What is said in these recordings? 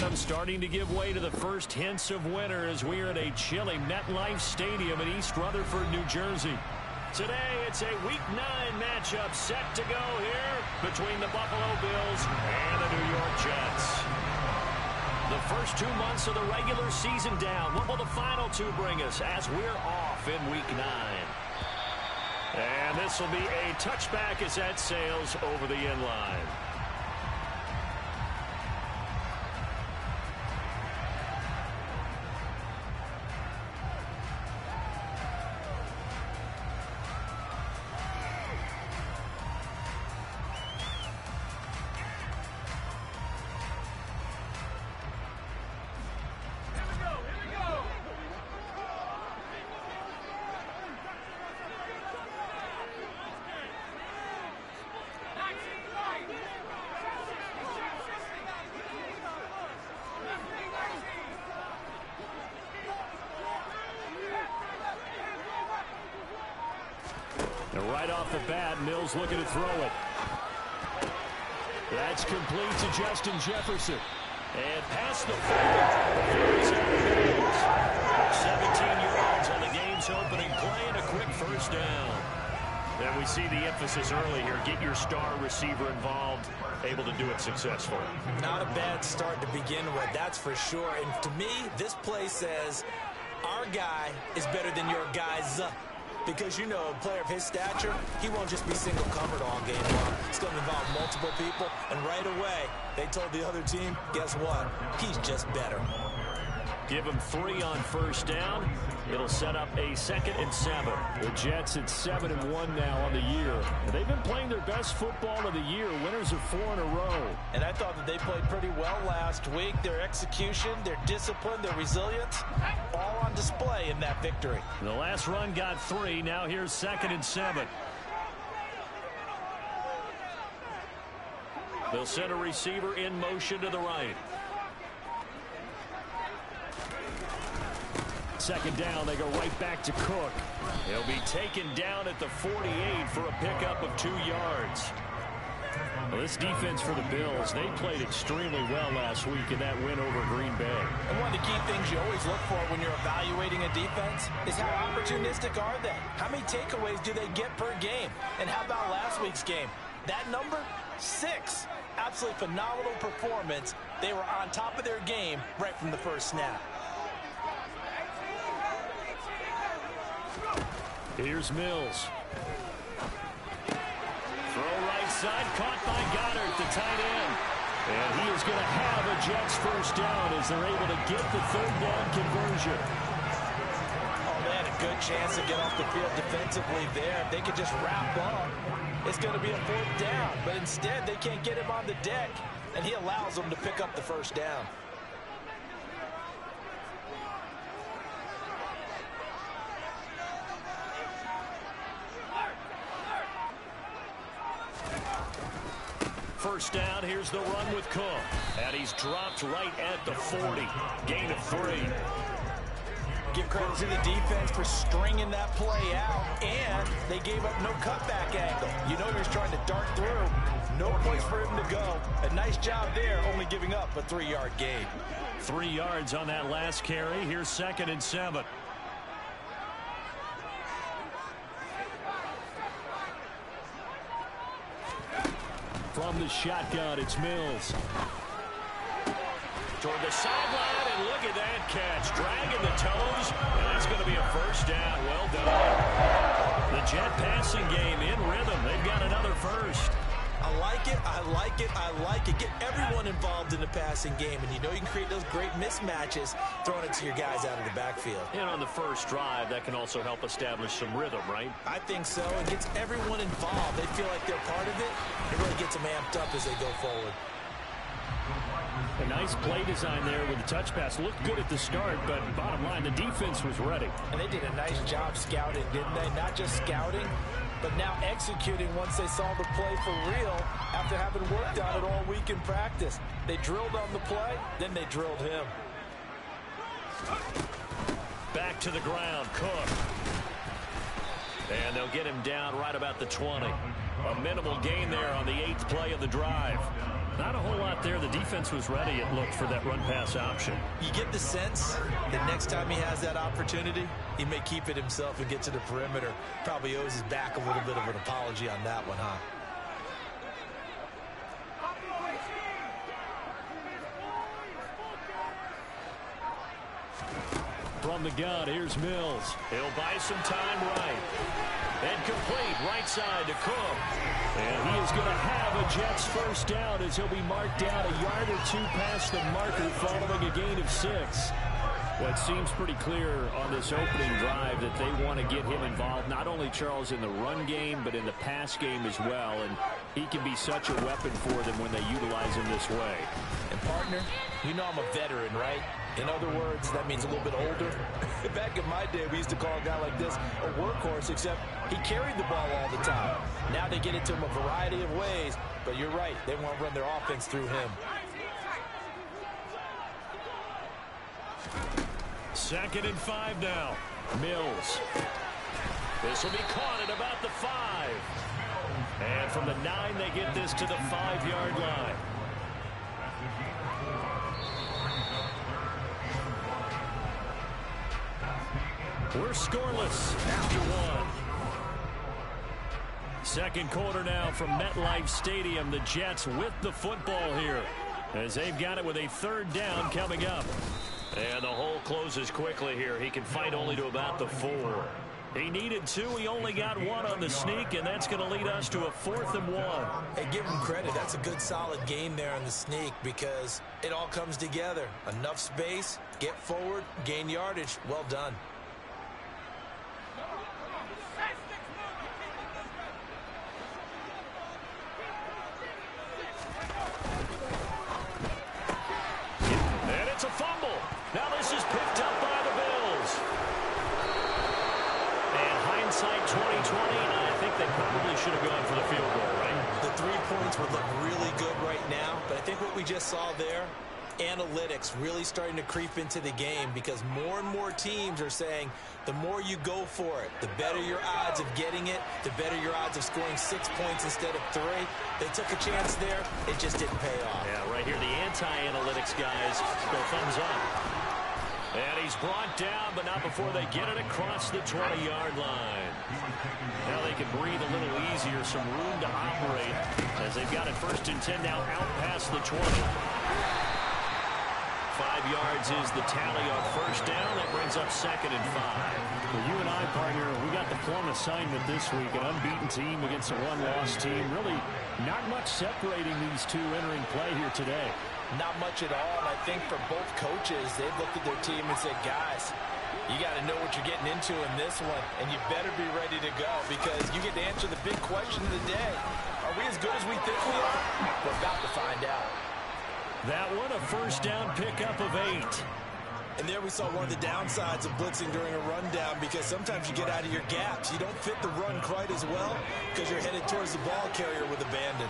momentum starting to give way to the first hints of winter as we are at a chilly MetLife Stadium in East Rutherford, New Jersey. Today, it's a Week 9 matchup set to go here between the Buffalo Bills and the New York Jets. The first 2 months of the regular season down. What will the final 2 bring us as we're off in Week 9? And this will be a touchback as that sails over the end line. And right off the bat, Mills looking to throw it. That's complete to Justin Jefferson. And past the 40. 17 yards on the game's opening play and a quick first down. And we see the emphasis early here. Get your star receiver involved. Able to do it successfully. Not a bad start to begin with, that's for sure. And to me, this play says our guy is better than your guy's. Because, you know, a player of his stature, he won't just be single-covered all game long. It's going to involve multiple people, and right away, they told the other team, guess what? He's just better. Give him 3 on first down. It'll set up a 2nd and 7. The Jets at 7-1 now on the year. And they've been playing their best football of the year. Winners of 4 in a row. And I thought that they played pretty well last week. Their execution, their discipline, their resilience, all on display in that victory. The last run got 3. Now here's 2nd and 7. They'll send a receiver in motion to the right. 2nd down, they go right back to Cook. He'll be taken down at the 48 for a pickup of 2 yards. Well, this defense for the Bills, they played extremely well last week in that win over Green Bay. And one of the key things you always look for when you're evaluating a defense is how opportunistic are they? How many takeaways do they get per game? And how about last week's game? That number? 6. Absolutely phenomenal performance. They were on top of their game right from the first snap. Here's Mills. Throw right side, caught by Goddard, the tight end. And he is going to have a Jets first down as they're able to get the 3rd down conversion. Oh, they had a good chance to get off the field defensively there. If they could just wrap up, it's going to be a 4th down. But instead, they can't get him on the deck, and he allows them to pick up the first down. First down, here's the run with Cook. And he's dropped right at the 40. Gain of 3. Give credit to the defense for stringing that play out, and they gave up no cutback angle. You know he's trying to dart through. No place for him to go. A nice job there, only giving up a 3-yard gain. 3 yards on that last carry. Here's 2nd and 7. From the shotgun, it's Mills. Toward the sideline, and look at that catch. Dragging the toes, and that's going to be a first down. Well done. The Jet passing game in rhythm. They've got another first. I like it, I like it, I like it. Get everyone involved in the passing game, and you know you can create those great mismatches throwing it to your guys out of the backfield. And on the first drive, that can also help establish some rhythm, right? I think so. It gets everyone involved. They feel like they're part of it. It really gets them amped up as they go forward. A nice play design there with the touch pass. Looked good at the start, but bottom line, the defense was ready. And they did a nice job scouting, didn't they? Not just scouting, but now executing once they saw the play for real after having worked on it all week in practice. They drilled on the play, then they drilled him. Back to the ground, Cook. And they'll get him down right about the 20. A minimal gain there on the 8th play of the drive. Not a whole lot there. The defense was ready, it looked, for that run-pass option. You get the sense that next time he has that opportunity, he may keep it himself and get to the perimeter. Probably owes his back a little bit of an apology on that one, huh? From the gun, here's Mills. He'll buy some time right. And complete right side to Cook. And he is going to have a Jets first down as he'll be marked down a yard or two past the marker following a gain of 6. Well, it seems pretty clear on this opening drive that they want to get him involved, not only, Charles, in the run game, but in the pass game as well. And he can be such a weapon for them when they utilize him this way. And, partner, you know I'm a veteran, right? In other words, that means a little bit older. Back in my day, we used to call a guy like this a workhorse, except he carried the ball all the time. Now they get it to him a variety of ways, but you're right. They want to run their offense through him. 2nd and 5 now. Mills. This will be caught at about the 5. And from the 9, they get this to the 5-yard line. We're scoreless after 1. Second quarter now from MetLife Stadium. The Jets with the football here as they've got it with a 3rd down coming up. And the hole closes quickly here. He can fight only to about the 4. He needed 2. He only got 1 on the sneak, and that's going to lead us to a 4th and 1. Hey, give him credit. That's a good, solid game there on the sneak because it all comes together. Enough space, get forward, gain yardage. Well done. It's a fumble. Now this is picked up by the Bills. And hindsight 2020, I think they probably should have gone for the field goal, right? The 3 points would look really good right now, but I think what we just saw there, analytics really starting to creep into the game because more and more teams are saying the more you go for it, the better your odds of getting it, the better your odds of scoring 6 points instead of 3. They took a chance there. It just didn't pay off. Yeah, right here, the anti-analytics guys go thumbs up. And he's brought down, but not before they get it across the 20-yard line. Now they can breathe a little easier, some room to operate as they've got it 1st and 10 now out past the 20. 5 yards is the tally on 1st down. That brings up 2nd and 5. Well, you and I, partner, we got the plum assignment this week. An unbeaten team against a one-loss team. Really not much separating these two entering play here today. Not much at all. And I think for both coaches, they've looked at their team and said, guys, you got to know what you're getting into in this one. And you better be ready to go because you get to answer the big question of the day. Are we as good as we think we are? We're about to find out. That one, a 1st down pickup of 8. And there we saw one of the downsides of blitzing during a rundown because sometimes you get out of your gaps. You don't fit the run quite as well because you're headed towards the ball carrier with abandon.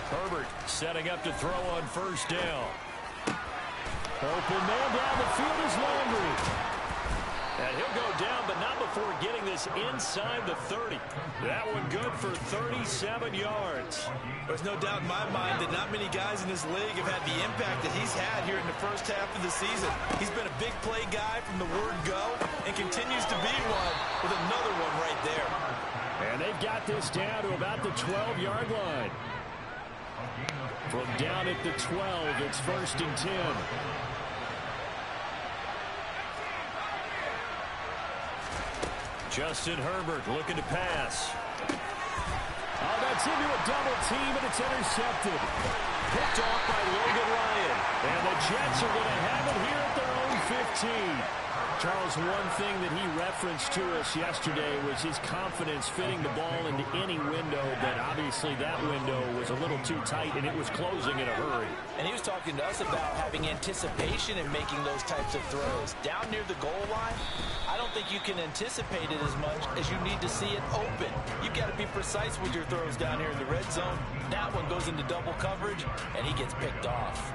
Herbert setting up to throw on 1st down. Open man down the field is Landry. And he'll go down, but not before getting this inside the 30. That one good for 37 yards. There's no doubt in my mind that not many guys in this league have had the impact that he's had here in the 1st half of the season. He's been a big play guy from the word go and continues to be one with another one right there. And they've got this down to about the 12-yard line. From down at the 12, it's 1st and 10. Justin Herbert looking to pass. Oh, that's into a double team, and it's intercepted. Picked off by Logan Ryan. And the Jets are going to have it here at their own 15. Charles, one thing that he referenced to us yesterday was his confidence fitting the ball into any window, but obviously that window was a little too tight, and it was closing in a hurry. And he was talking to us about having anticipation in making those types of throws. Down near the goal line, I don't think you can anticipate it as much as you need to see it open. You've got to be precise with your throws down here in the red zone. That one goes into double coverage, and he gets picked off.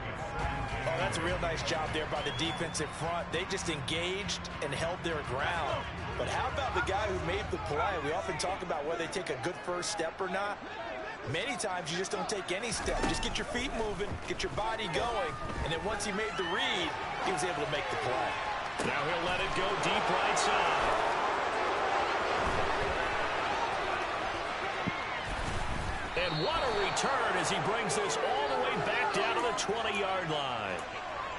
Oh, that's a real nice job there by the defensive front. They just engaged and held their ground. But how about the guy who made the play? We often talk about whether they take a good first step or not. Many times you just don't take any step. Just get your feet moving, get your body going, and then once he made the read, he was able to make the play. Now he'll let it go deep right side. And what a return as he brings this all the way back down to the 20-yard line.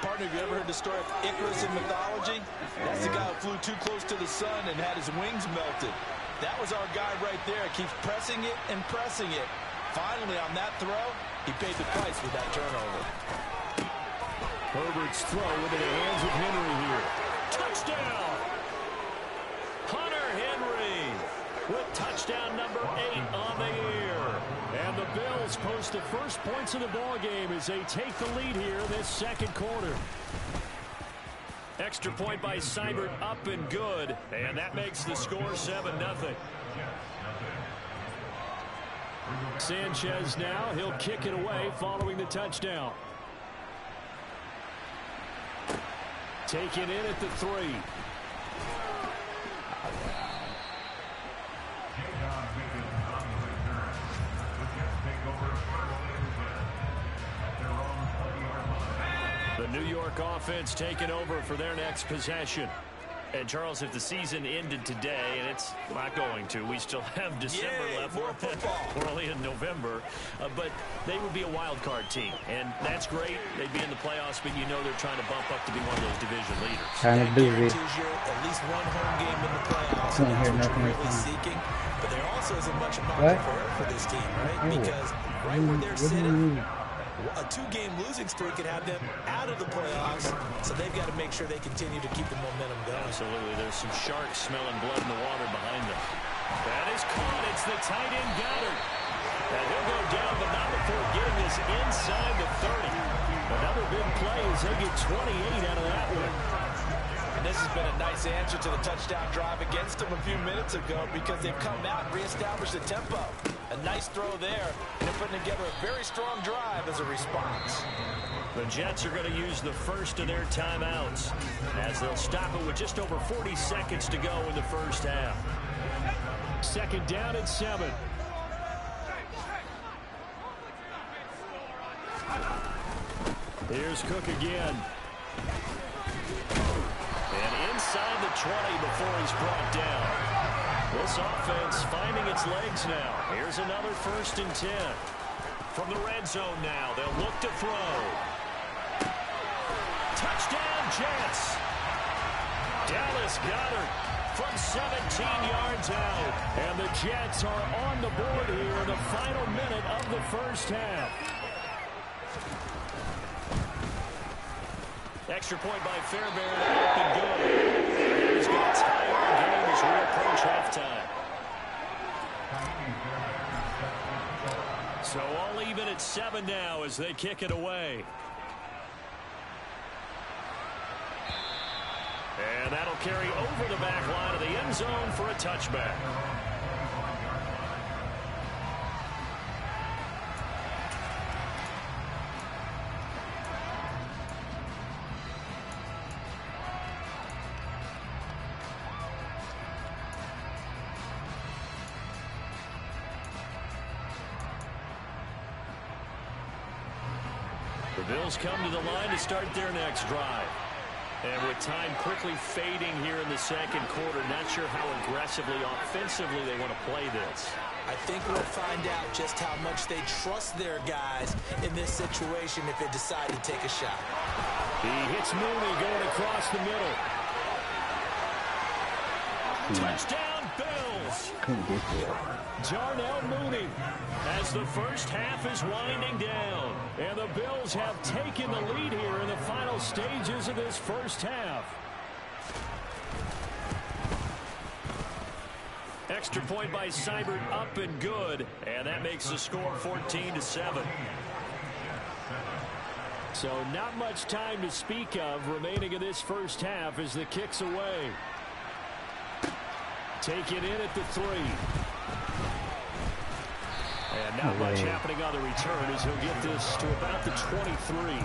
Partner, have you ever heard the story of Icarus in mythology? That's the guy who flew too close to the sun and had his wings melted. That was our guy right there. Keeps pressing it and pressing it. Finally, on that throw, he paid the price with that turnover. Herbert's throw into the hands of Henry here. Touchdown! Hunter Henry with touchdown number 8 on the year. And the Bills post the first points of the ball game as they take the lead here in this second quarter. Extra point by Seibert, up and good. And that makes the score 7-0. Sanchez now, he'll kick it away following the touchdown. Taken in at the 3. The New York offense taking over for their next possession. And, Charles, if the season ended today, and it's not going to, we still have December left. We're only in November. But they would be a wild card team. And that's great. They'd be in the playoffs, but you know they're trying to bump up to be one of those division leaders. Kind of busy. At least one home game in the playoffs. Don't hear nothing really seeking. But there also isn't much margin for this team, right? Because right where they're sitting, a 2-game losing streak could have them out of the playoffs, so they've got to make sure they continue to keep the momentum going. Absolutely. There's some sharks smelling blood in the water behind them. That is caught. It's the tight end Goddard. And he'll go down, but not before getting this inside the 30. Another big play as they get 28 out of that one. And this has been a nice answer to the touchdown drive against them a few minutes ago because they've come out and reestablished the tempo. A nice throw there, and they're putting together a very strong drive as a response. The Jets are going to use the first of their timeouts as they'll stop it with just over 40 seconds to go in the first half. Second down and 7. Here's Cook again. And inside the 20 before he's brought down. This offense finding its legs now. Here's another 1st and 10. From the red zone now, they'll look to throw. Touchdown, Jets. Dallas Goedert from 17 yards out. And the Jets are on the board here in the final minute of the first half. Extra point by Fairbairn, up and good. He's going to tie our game as we approach halftime. So all even at 7 now as they kick it away. And that'll carry over the back line of the end zone for a touchback. The Bills come to the line to start their next drive. And with time quickly fading here in the second quarter, not sure how aggressively, offensively they want to play this. I think we'll find out just how much they trust their guys in this situation if they decide to take a shot. He hits Mooney going across the middle. Touchdown, Bills! Darnell Mooney as the first half is winding down. And the Bills have taken the lead here in the final stages of this first half. Extra point by Seibert, up and good. And that makes the score 14-7. So not much time to speak of remaining in this first half as the kick's away. Take it in at the 3. And not much happening on the return as he'll get this to about the 23.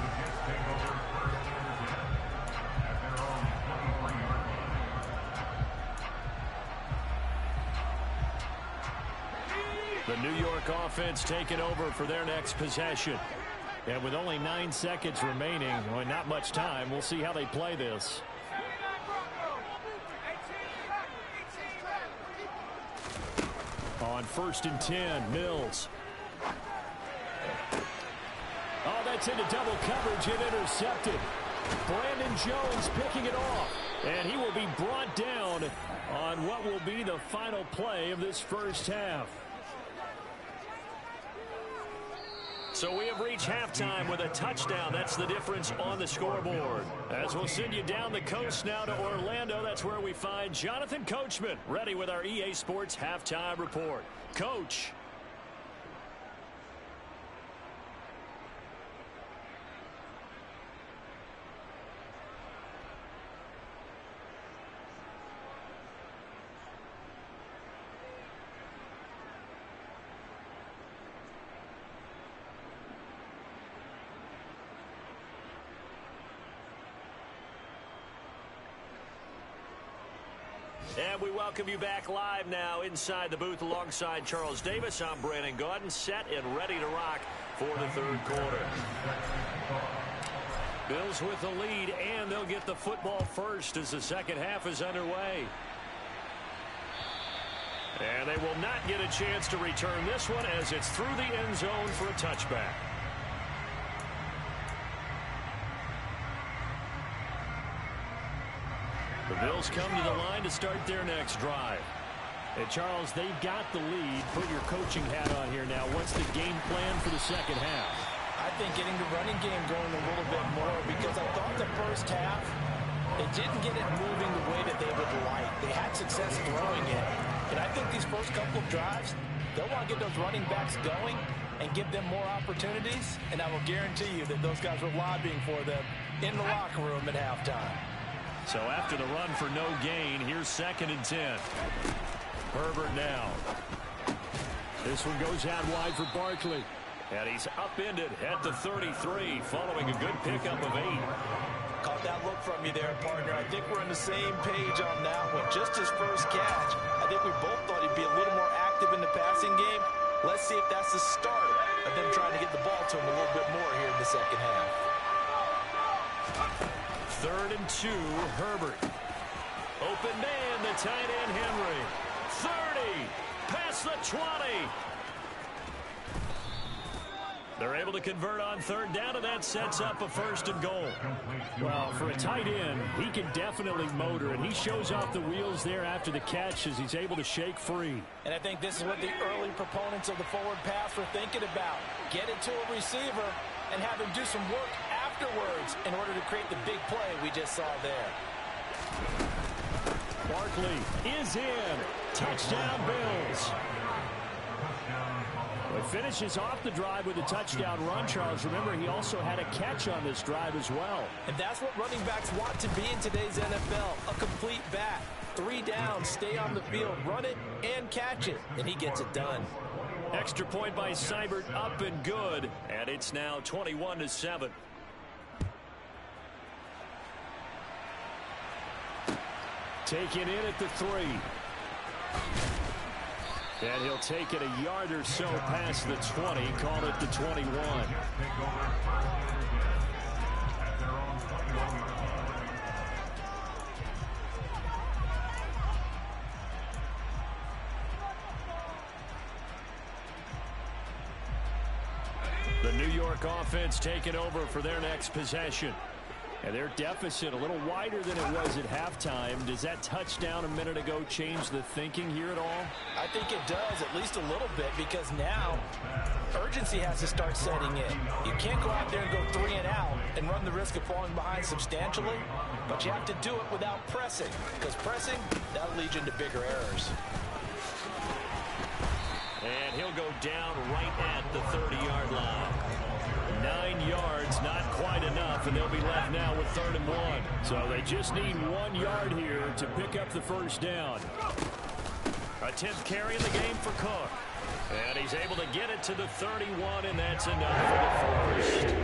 The New York offense taking over for their next possession. And with only 9 seconds remaining, well, not much time, we'll see how they play this. On 1st and 10, Mills. Oh, that's into double coverage and intercepted. Brandon Jones picking it off. And he will be brought down on what will be the final play of this first half. So we have reached halftime with a touchdown. That's the difference on the scoreboard. As we'll send you down the coast now to Orlando, that's where we find Jonathan Coachman ready with our EA Sports Halftime Report. Coach. And we welcome you back live now inside the booth alongside Charles Davis. I'm Brandon Gaudin, set and ready to rock for the third quarter. Bills with the lead, and they'll get the football first as the second half is underway. And they will not get a chance to return this one as it's through the end zone for a touchback. The Bills come to the line to start their next drive. And, Charles, they've got the lead. Put your coaching hat on here now. What's the game plan for the second half? I think getting the running game going a little bit more, because I thought the first half, they didn't get it moving the way that they would like. They had success throwing it. And I think these first couple of drives, they'll want to get those running backs going and give them more opportunities. And I will guarantee you that those guys were lobbying for them in the locker room at halftime. So after the run for no gain, here's 2nd and 10. Herbert now. This one goes out wide for Barkley. And he's upended at the 33 following a good pickup of 8. Caught that look from you there, partner. I think we're on the same page on that one. Just his first catch, I think we both thought he'd be a little more active in the passing game. Let's see if that's the start of them trying to get the ball to him a little bit more here in the second half. 3rd and 2, Herbert. Open man, the tight end, Henry. 30, past the 20. They're able to convert on 3rd down, and that sets up a 1st and goal. Well, for a tight end, he can definitely motor, and he shows off the wheels there after the catch as he's able to shake free. And I think this is what the early proponents of the forward pass were thinking about. Get it to a receiver and have him do some work afterwards in order to create the big play we just saw there. Barkley is in. Touchdown, Bills. Well, he finishes off the drive with a touchdown run, Charles. Remember, he also had a catch on this drive as well. And that's what running backs want to be in today's NFL, a complete back. 3 downs, stay on the field, run it, and catch it. And he gets it done. Extra point by Seibert, up and good. And it's now 21-7. Taken in at the 3. And he'll take it a yard or so past the 20, call it the 21. The New York offense taking over for their next possession. And their deficit a little wider than it was at halftime. Does that touchdown a minute ago change the thinking here at all? I think it does, at least a little bit, because now urgency has to start setting in. You can't go out there and go 3 and out and run the risk of falling behind substantially, but you have to do it without pressing, because pressing, that'll lead you into bigger errors. And he'll go down right at the 30-yard line. 9 yards, not quite enough, and they'll be left now with 3rd and 1. So they just need 1 yard here to pick up the first down. A 10th carry in the game for Cook. And he's able to get it to the 31, and that's enough for the first.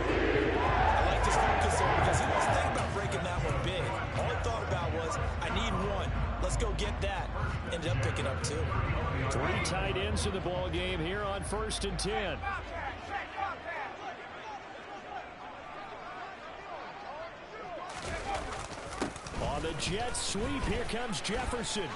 I like this focus there because he wasn't thinking about breaking that one big. All he thought about was, I need 1. Let's go get that. Ended up picking up 2. 3 tight ends in the ball game here on 1st and 10. On the jet sweep, here comes Jefferson.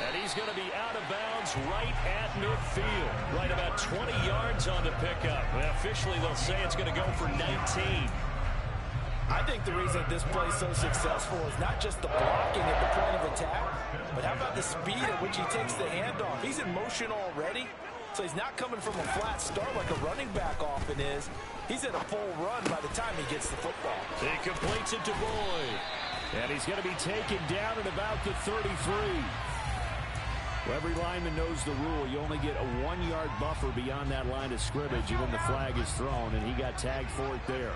And he's going to be out of bounds right at midfield. Right about 20 yards on the pickup. Well, officially, they'll say it's going to go for 19. I think the reason this play is so successful is not just the blocking at the point of attack, but how about the speed at which he takes the handoff? He's in motion already, so he's not coming from a flat start like a running back often is. He's in a full run by the time he gets the football. He completes it to Boyd. And he's going to be taken down at about the 33. Well, every lineman knows the rule. You only get a 1-yard buffer beyond that line of scrimmage, and then the flag is thrown, and he got tagged for it there.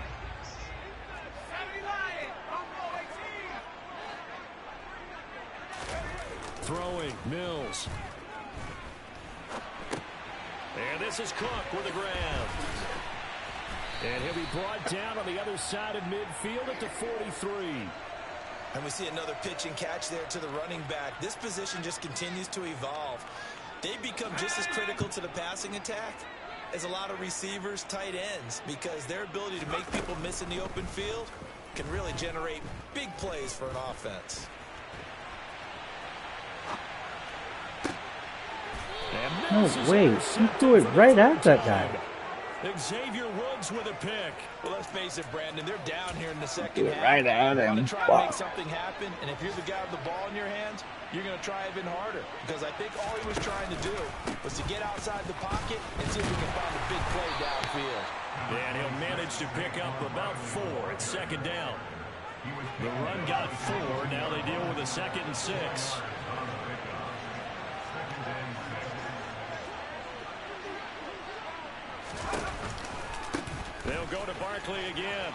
Throwing, Mills. And this is Cook with the grab. And he'll be brought down on the other side of midfield at the 43. And we see another pitch and catch there to the running back. This position just continues to evolve. They become just as critical to the passing attack as a lot of receivers, tight ends, because their ability to make people miss in the open field can really generate big plays for an offense. No way, he threw it right at that guy. Xavier Woods with a pick. Well, let's face it, Brandon, they're down here in the second half. Right at him. You want to try to make something happen, and if you're the guy with the ball in your hands, you're going to try even harder, because I think all he was trying to do was to get outside the pocket and see if he can find a big play downfield. And he'll manage to pick up about 4 at second down. The run got 4. Now they deal with a 2nd and 6. They'll go to Barkley again.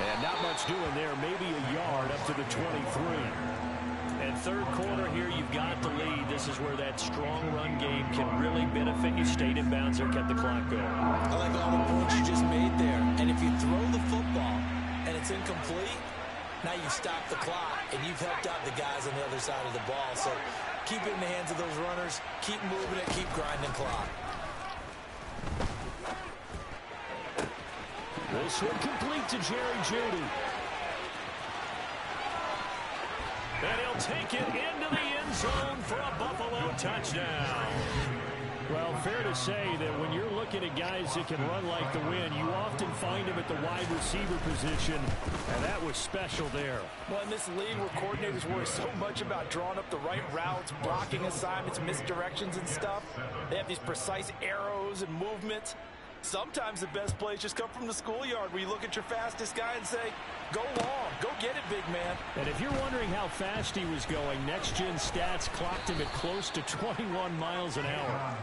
And not much doing there. Maybe a yard up to the 23. And third quarter here, you've got the lead. This is where that strong run game can really benefit you. Stayed in bounds there, kept the clock going. I like all the points you just made there. And if you throw the football and it's incomplete, now you stop the clock and you've helped out the guys on the other side of the ball. So keep it in the hands of those runners. Keep moving it. Keep grinding clock. This one complete to Jerry Jeudy. And he'll take it into the end zone for a Buffalo touchdown. Well, fair to say that when you're looking at guys that can run like the wind, you often find them at the wide receiver position, and that was special there. Well, in this league where coordinators worry so much about drawing up the right routes, blocking assignments, misdirections and stuff, they have these precise arrows and movements. Sometimes the best plays just come from the schoolyard where you look at your fastest guy and say, go long, go get it, big man. And if you're wondering how fast he was going, Next Gen Stats clocked him at close to 21 miles an hour.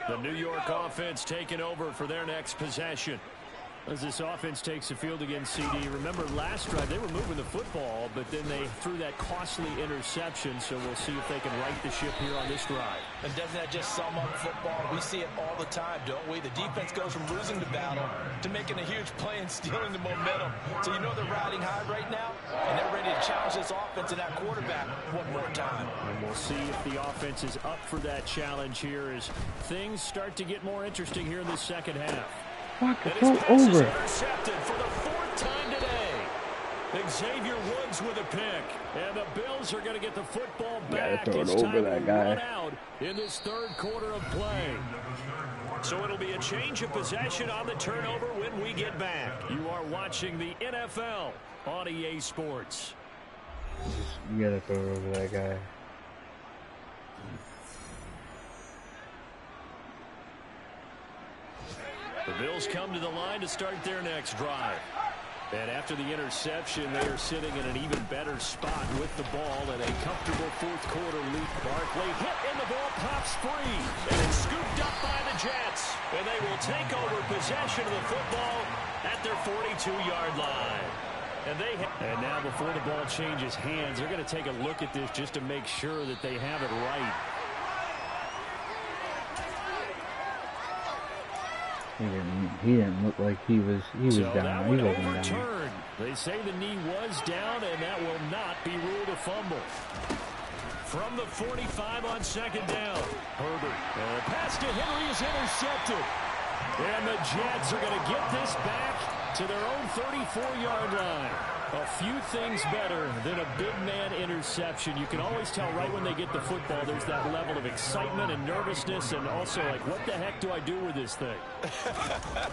The New York offense taking over for their next possession. As this offense takes the field against CD. Remember last drive they were moving the football, but then they threw that costly interception, so we'll see if they can right the ship here on this drive. And doesn't that just sum up football? We see it all the time, don't we? The defense goes from losing the battle to making a huge play and stealing the momentum. So you know they're riding high right now, and they're ready to challenge this offense and that quarterback one more time. And we'll see if the offense is up for that challenge here as things start to get more interesting here in the second half. Fuck, it's all over. Intercepted for the 4th time today. Xavier Woods with a pick. And the Bills are going to get the football back. Throw it it's over time that to guy. run out in this third quarter of play. So it'll be a change of possession on the turnover when we get back. You are watching the NFL on EA Sports. You gotta throw it over that guy. The Bills come to the line to start their next drive. And after the interception, they are sitting in an even better spot with the ball and a comfortable fourth quarter lead. Barkley hit and the ball pops free. And it's scooped up by the Jets. And they will take over possession of the football at their 42-yard line. And now before the ball changes hands, they're going to take a look at this just to make sure that they have it right. He didn't look like he was down. He wasn't down. They say the knee was down, and that will not be ruled a fumble. From the 45 on second down, Herbert. Pass to Henry is intercepted. And the Jets are going to get this back to their own 34-yard line. A few things better than a big man interception. You can always tell right when they get the football, there's that level of excitement and nervousness, and also like, what the heck do I do with this thing?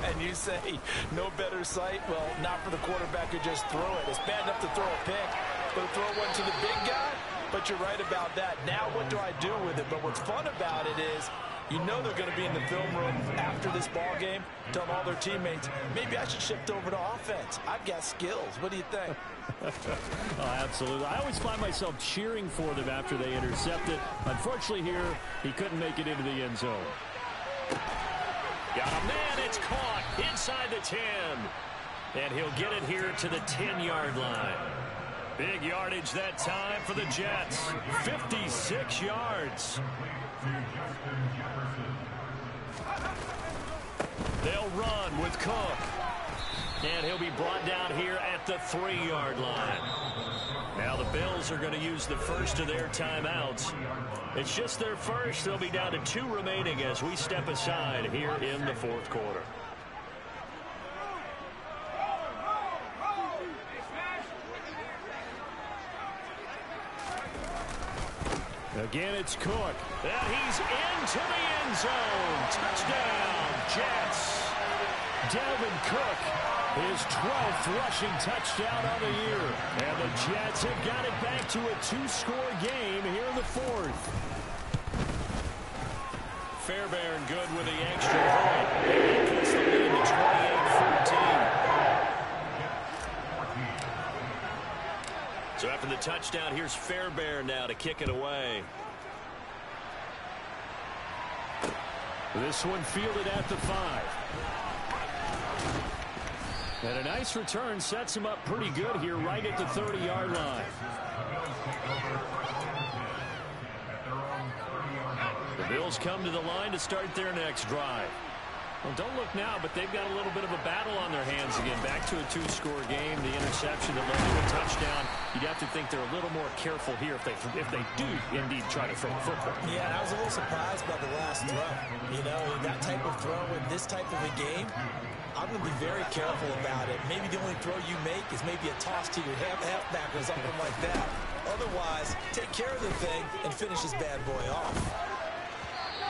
And you say, no better sight? Well, not for the quarterback who just throw it. It's bad enough to throw a pick, but to throw one to the big guy? But you're right about that. Now what do I do with it? But what's fun about it is, you know they're going to be in the film room after this ball game, telling all their teammates, maybe I should shift over to offense. I've got skills. What do you think? Oh, absolutely. I always find myself cheering for them after they intercept it. Unfortunately here, he couldn't make it into the end zone. Got a man. It's caught inside the 10. And he'll get it here to the 10-yard line. Big yardage that time for the Jets. 56 yards. They'll run with Cook. And he'll be brought down here at the 3-yard line. Now the Bills are going to use the first of their timeouts. It's just their first. They'll be down to 2 remaining as we step aside here in the fourth quarter. Again, it's Cook. And he's into the end zone. Touchdown, Jets. Dalvin Cook, his 12th rushing touchdown on the year. And the Jets have got it back to a 2-score game here in the fourth. Fairbairn good with the extra point. And he puts the lead to 28-14. So after the touchdown, here's Fairbairn now to kick it away. This one fielded at the 5. And a nice return sets him up pretty good here right at the 30-yard line. The Bills come to the line to start their next drive. Well, don't look now, but they've got a little bit of a battle on their hands again. Back to a 2-score game. The interception that led to a touchdown. You'd have to think they're a little more careful here if they do indeed try to throw the football. Yeah, I was a little surprised by the last throw. You know, that type of throw in this type of a game, I'm going to be very careful about it. Maybe the only throw you make is maybe a toss to your halfback or something like that. Otherwise, take care of the thing and finish this bad boy off.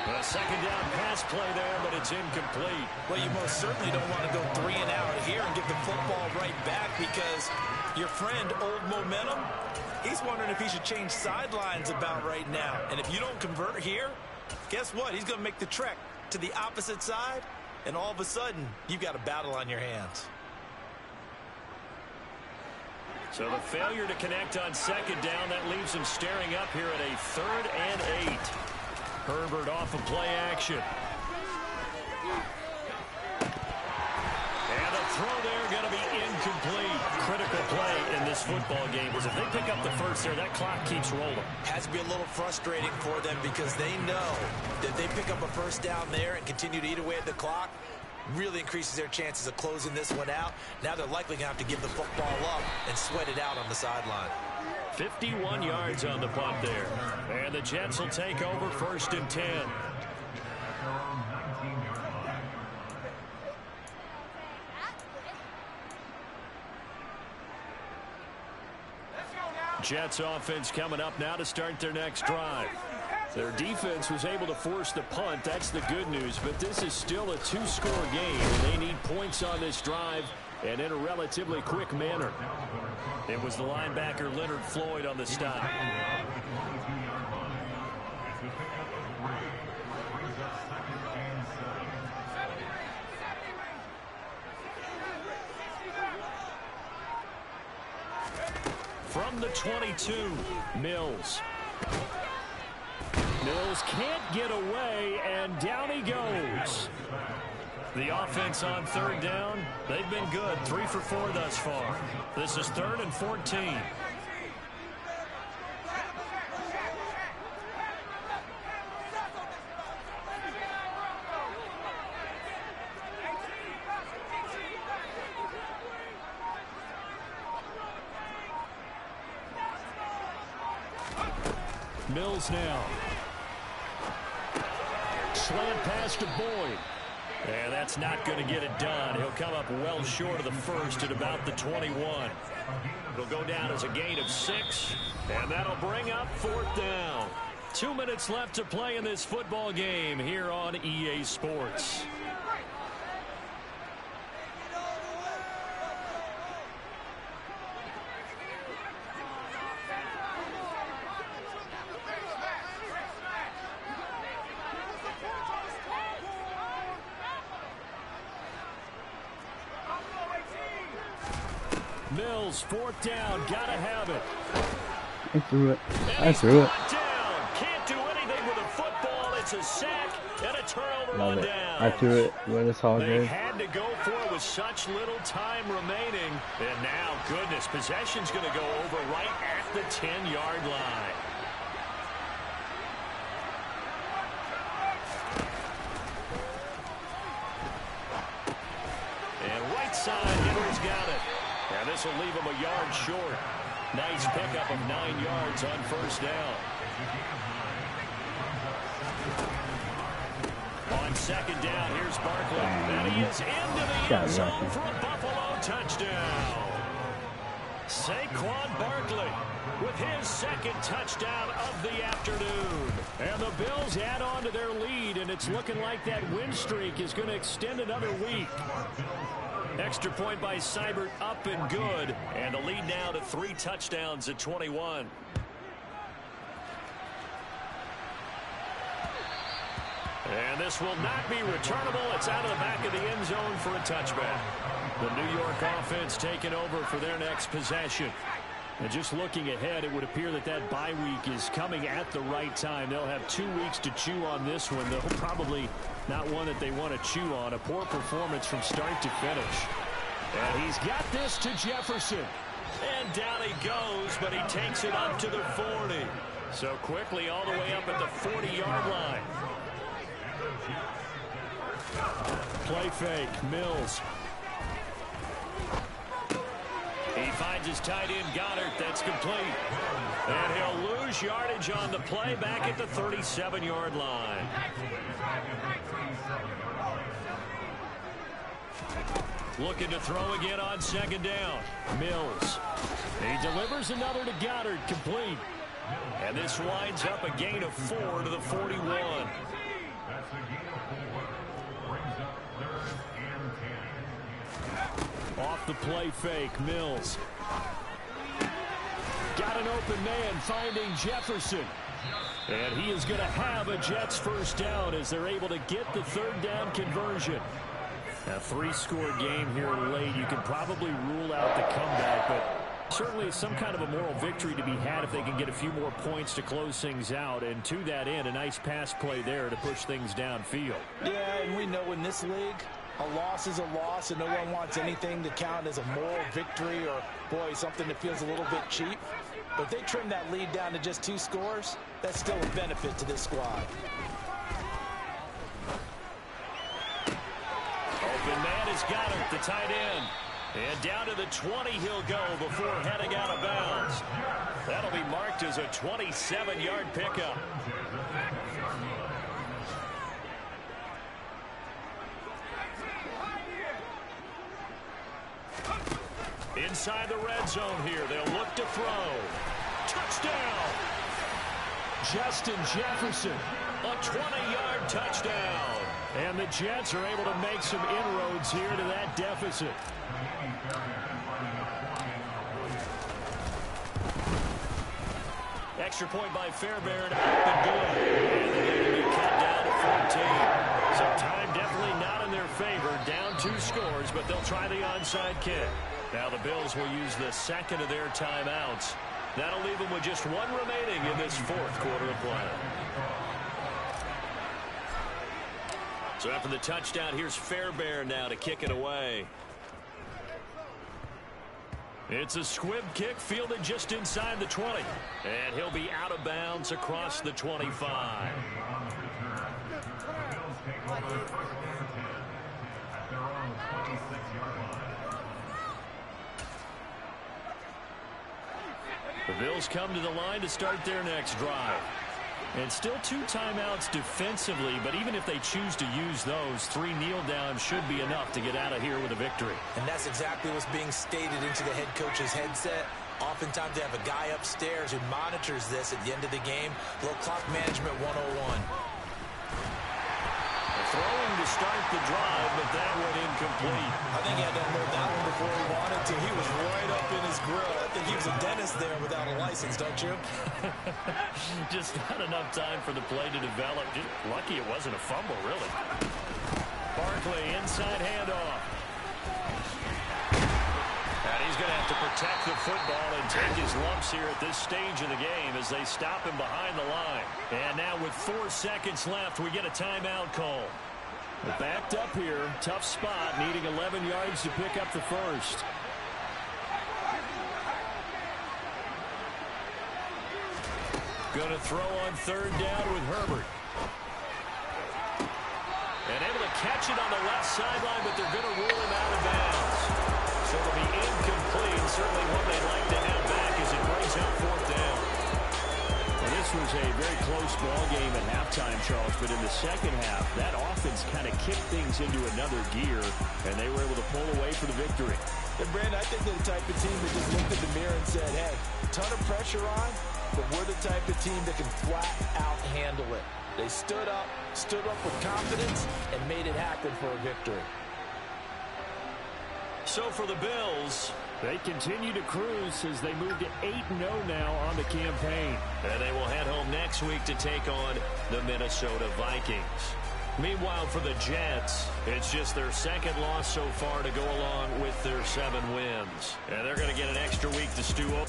A second down pass play there, but it's incomplete. Well, you most certainly don't want to go 3 and out here and give the football right back because your friend, Old Momentum, he's wondering if he should change sidelines about right now. And if you don't convert here, guess what? He's going to make the trek to the opposite side, and all of a sudden, you've got a battle on your hands. So the failure to connect on second down, that leaves him staring up here at a 3rd and 8. Herbert off of play action. And the throw there going to be incomplete. Critical play in this football game because if they pick up the first there, that clock keeps rolling. Has to be a little frustrating for them because they know that they pick up a first down there and continue to eat away at the clock. Really increases their chances of closing this one out. Now they're likely going to have to give the football up and sweat it out on the sideline. 51 yards on the punt there. And the Jets will take over 1st and 10. Jets offense coming up now to start their next drive. Their defense was able to force the punt. That's the good news. But this is still a 2-score game. And they need points on this drive and in a relatively quick manner. It was the linebacker Leonard Floyd on the stop. From the 22, Mills. Mills can't get away, and down he goes. The offense on third down, they've been good. 3 for 4 thus far. This is 3rd and 14. Mills now. Slant pass to Boyd. And that's not going to get it done. He'll come up well short of the first at about the 21. It'll go down as a gain of 6, and that'll bring up 4th down. 2 minutes left to play in this football game here on EA Sports. Mills, 4th down, gotta have it. I threw it. I threw it. Can't do anything with a football. It's a sack and a turnover Love on it. down. I threw it when it's all They good. had to go for it with such little time remaining. And now, goodness, possession's going to go over right at the 10-yard line. And right side, Henry's got it. And this will leave him a yard short. Nice pickup of 9 yards on 1st down. On 2nd down, here's Barkley. And he is into the end zone for a Buffalo touchdown. Saquon Barkley with his 2nd touchdown of the afternoon. And the Bills add on to their lead, and it's looking like that win streak is going to extend another week. Extra point by Seibert, up and good. And the lead now to 3 touchdowns at 21. And this will not be returnable. It's out of the back of the end zone for a touchback. The New York offense taking over for their next possession. And just looking ahead, it would appear that that bye week is coming at the right time. They'll have 2 weeks to chew on this one. They'll probably not one that they want to chew on. A poor performance from start to finish. And he's got this to Jefferson. And down he goes, but he takes it up to the 40. So quickly all the way up at the 40-yard line. Play fake, Mills. He finds his tight end, Goddard. That's complete. And he'll lose yardage on the play back at the 37-yard line. Looking to throw again on 2nd down. Mills. He delivers another to Goddard, complete. And this winds up a gain of 4 to the 41. Off the play fake, Mills. Got an open man finding Jefferson. And he is going to have a Jets 1st down as they're able to get the 3rd down conversion. A 3-score game here late. You can probably rule out the comeback, but certainly some kind of a moral victory to be had if they can get a few more points to close things out. And to that end, a nice pass play there to push things downfield. Yeah, and we know in this league, a loss is a loss, and no one wants anything to count as a moral victory or, boy, something that feels a little bit cheap. But if they trim that lead down to just 2 scores, that's still a benefit to this squad. Open man is Goddard, the tight end. And down to the 20 he'll go before heading out of bounds. That'll be marked as a 27-yard pickup. Inside the red zone here. They'll look to throw. Touchdown! Justin Jefferson, a 20-yard touchdown. And the Jets are able to make some inroads here to that deficit. Extra point by Fairbairn, up and good. And they will be cut down to 14. So time definitely not in their favor. Down 2 scores, but they'll try the onside kick. Now the Bills will use the 2nd of their timeouts. That'll leave them with just 1 remaining in this 4th quarter of play. So after the touchdown, here's Fairbairn now to kick it away. It's a squib kick fielded just inside the 20. And he'll be out of bounds across the 25. The Bills come to the line to start their next drive. And still 2 timeouts defensively, but even if they choose to use those, 3 kneel downs should be enough to get out of here with a victory. And that's exactly what's being stated into the head coach's headset. Oftentimes they have a guy upstairs who monitors this at the end of the game. Little clock management 101. Throwing to start the drive, but that went incomplete. I think he had to unload that one before he wanted to. He was right up in his grill. I think he was a dentist there without a license, don't you? Just not enough time for the play to develop. Just lucky it wasn't a fumble, really. Barkley, inside handoff. And he's going to have to protect the football and take his lumps here at this stage of the game as they stop him behind the line. And now with 4 seconds left, we get a timeout call. We're backed up here. Tough spot, needing 11 yards to pick up the first. Going to throw on 3rd down with Herbert. And able to catch it on the left sideline, but they're going to rule him out of bounds. So it'll be incomplete. Certainly one they'd like to have back as it brings up 4th down. Well, this was a very close ball game at halftime, Charles, but in the second half, that offense kind of kicked things into another gear, and they were able to pull away for the victory. And, Brandon, I think they're the type of team that just looked at the mirror and said, hey, ton of pressure on, but we're the type of team that can flat out handle it. They stood up with confidence, and made it happen for a victory. So for the Bills, they continue to cruise as they move to 8-0 now on the campaign. And they will head home next week to take on the Minnesota Vikings. Meanwhile, for the Jets, it's just their 2nd loss so far to go along with their 7 wins. And they're going to get an extra week to stew up.